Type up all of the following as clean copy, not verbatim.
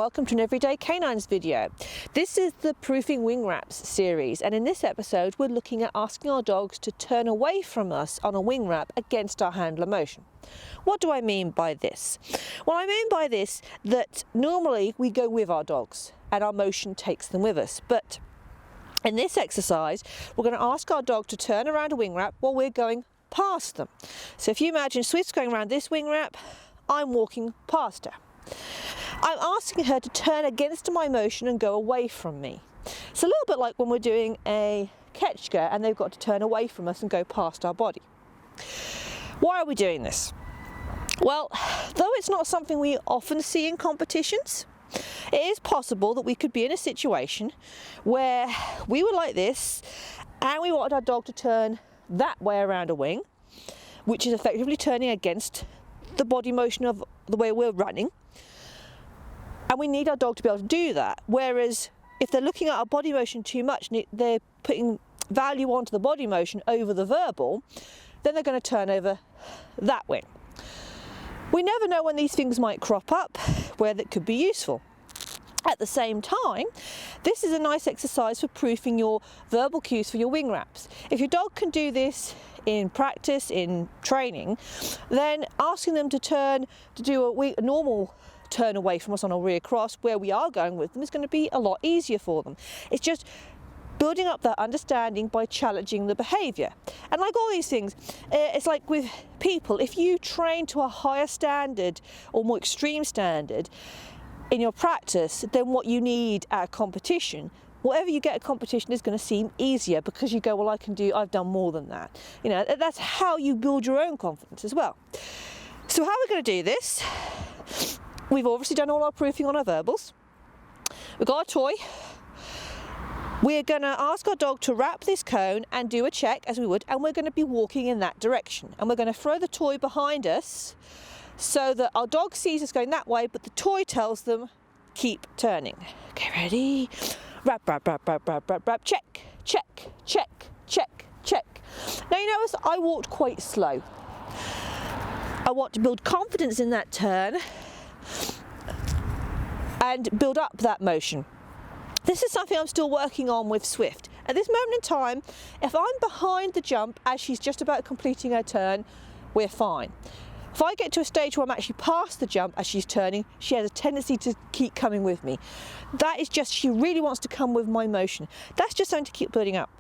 welcome to an Everyday Canines video. This is the Proofing Wing Wraps series, and in this episode we're looking at asking our dogs to turn away from us on a wing wrap against our handler motion. What do I mean by this? Well, I mean by this that normally we go with our dogs and our motion takes them with us, but in this exercise we're going to ask our dog to turn around a wing wrap while we're going past them. So if you imagine Swift's going around this wing wrap, I'm walking past her. I'm asking her to turn against my motion and go away from me. It's a little bit like when we're doing a Ketchka and they've got to turn away from us and go past our body. Why are we doing this? Well, though it's not something we often see in competitions, it is possible that we could be in a situation where we were like this and we wanted our dog to turn that way around a wing, which is effectively turning against the body motion of the way we're running. And we need our dog to be able to do that. Whereas if they're looking at our body motion too much, and they're putting value onto the body motion over the verbal, then they're going to turn over that wing. We never know when these things might crop up where that could be useful. At the same time, this is a nice exercise for proofing your verbal cues for your wing wraps. If your dog can do this in practice, in training, then asking them to do a normal turn away from us on a rear cross where we are going with them is going to be a lot easier for them. It's just building up that understanding by challenging the behaviour. And like all these things, it's like with people, if you train to a higher standard or more extreme standard in your practice than what you need at a competition, whatever you get at competition is going to seem easier because you go, well, I've done more than that. You know, that's how you build your own confidence as well. So how are we going to do this? We've obviously done all our proofing on our verbals. We've got our toy. We're going to ask our dog to wrap this cone and do a check as we would, and we're going to be walking in that direction. And we're going to throw the toy behind us so that our dog sees us going that way, but the toy tells them, keep turning. Okay, ready? Wrap, wrap, wrap, wrap, wrap, wrap, wrap, check, check, check, check, check. Now you notice I walked quite slow. I want to build confidence in that turn and build up that motion. This is something I'm still working on with Swift. At this moment in time, if I'm behind the jump as she's just about completing her turn, we're fine. If I get to a stage where I'm actually past the jump as she's turning, she has a tendency to keep coming with me. That is just, she really wants to come with my motion. That's just something to keep building up.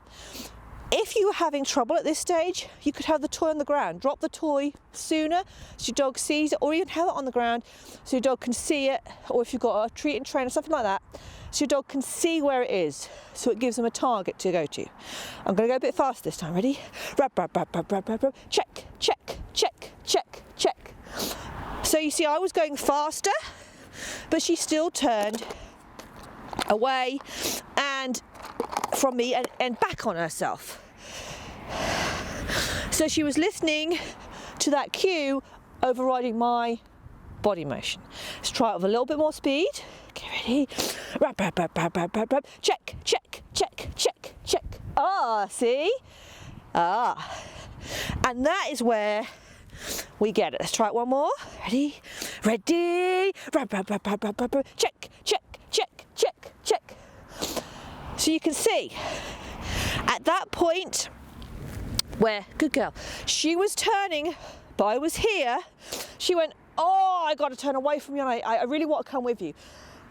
If you were having trouble at this stage, you could have the toy on the ground. Drop the toy sooner so your dog sees it, or even have it on the ground so your dog can see it, or if you've got a treat and train or something like that, so your dog can see where it is, so it gives them a target to go to. I'm going to go a bit fast this time. Ready? Wrap, wrap, wrap, wrap, wrap, wrap, wrap. Check, check, check, check, check. So you see I was going faster, but she still turned away and from me and back on herself. So she was listening to that cue, overriding my body motion. Let's try it with a little bit more speed. Okay, ready? Wrap, wrap, wrap, wrap, wrap, wrap, wrap. Check, check, check, check, check. Ah, see? Ah. And that is where we get it. Let's try it one more. Ready? Ready? Wrap, wrap, wrap, wrap, wrap, wrap. Check, check, check, check, check. So you can see at that point where, good girl, she was turning, but I was here, she went, oh, I got to turn away from you and I really want to come with you.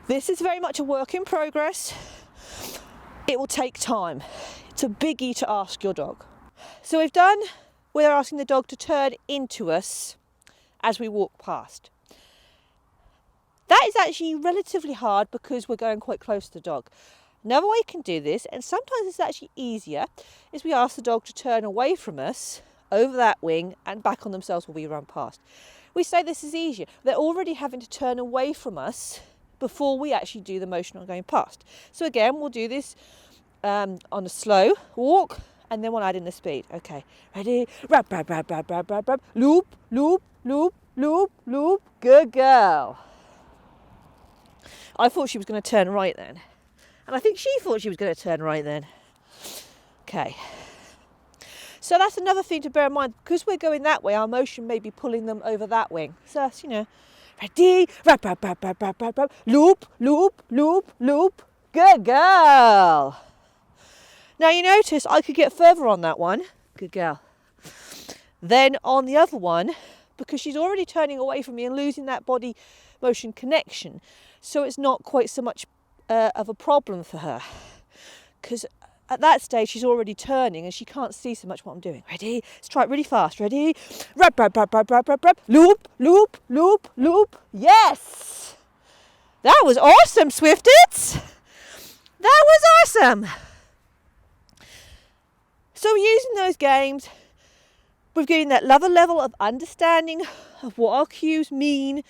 This is very much a work in progress. It will take time. It's a biggie to ask your dog. So we're asking the dog to turn into us as we walk past. That is actually relatively hard because we're going quite close to the dog. Another way you can do this, and sometimes it's actually easier, is we ask the dog to turn away from us, over that wing, and back on themselves while we run past. We say this is easier. They're already having to turn away from us before we actually do the motion on going past. So again, we'll do this on a slow walk, and then we'll add in the speed. Okay, ready? Wrap, wrap, wrap, wrap, wrap, wrap, wrap. Loop, loop, loop, loop, loop. Good girl. I thought she was going to turn right then. And I think she thought she was going to turn right then. Okay. So that's another thing to bear in mind. Because we're going that way, our motion may be pulling them over that wing. So that's, Ready? Wrap, wrap, wrap, wrap, wrap, wrap, wrap. Loop, loop, loop, loop. Good girl. Now you notice I could get further on that one. Good girl. Then on the other one, because she's already turning away from me and losing that body motion connection, so it's not quite so much of a problem for her, because at that stage she's already turning and she can't see so much what I'm doing. Ready? Let's try it really fast. Ready? Wrap, wrap, wrap, wrap, wrap, wrap, wrap. Loop, loop, loop, loop. Yes! That was awesome, Swiftets! That was awesome! So we're using those games, we're getting that level of understanding of what our cues mean,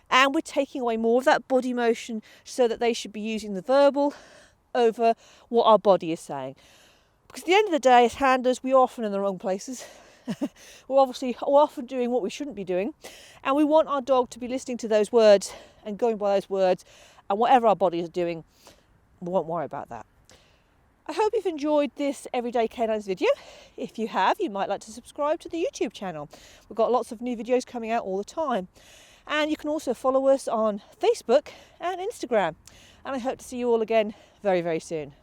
and we're taking away more of that body motion so that they should be using the verbal over what our body is saying. Because at the end of the day, as handlers, we're often in the wrong places. we're often doing what we shouldn't be doing, and we want our dog to be listening to those words and going by those words, and whatever our body is doing, we won't worry about that. I hope you've enjoyed this Everyday Canines video. If you have, you might like to subscribe to the YouTube channel. We've got lots of new videos coming out all the time. And you can also follow us on Facebook and Instagram. And I hope to see you all again very, very soon.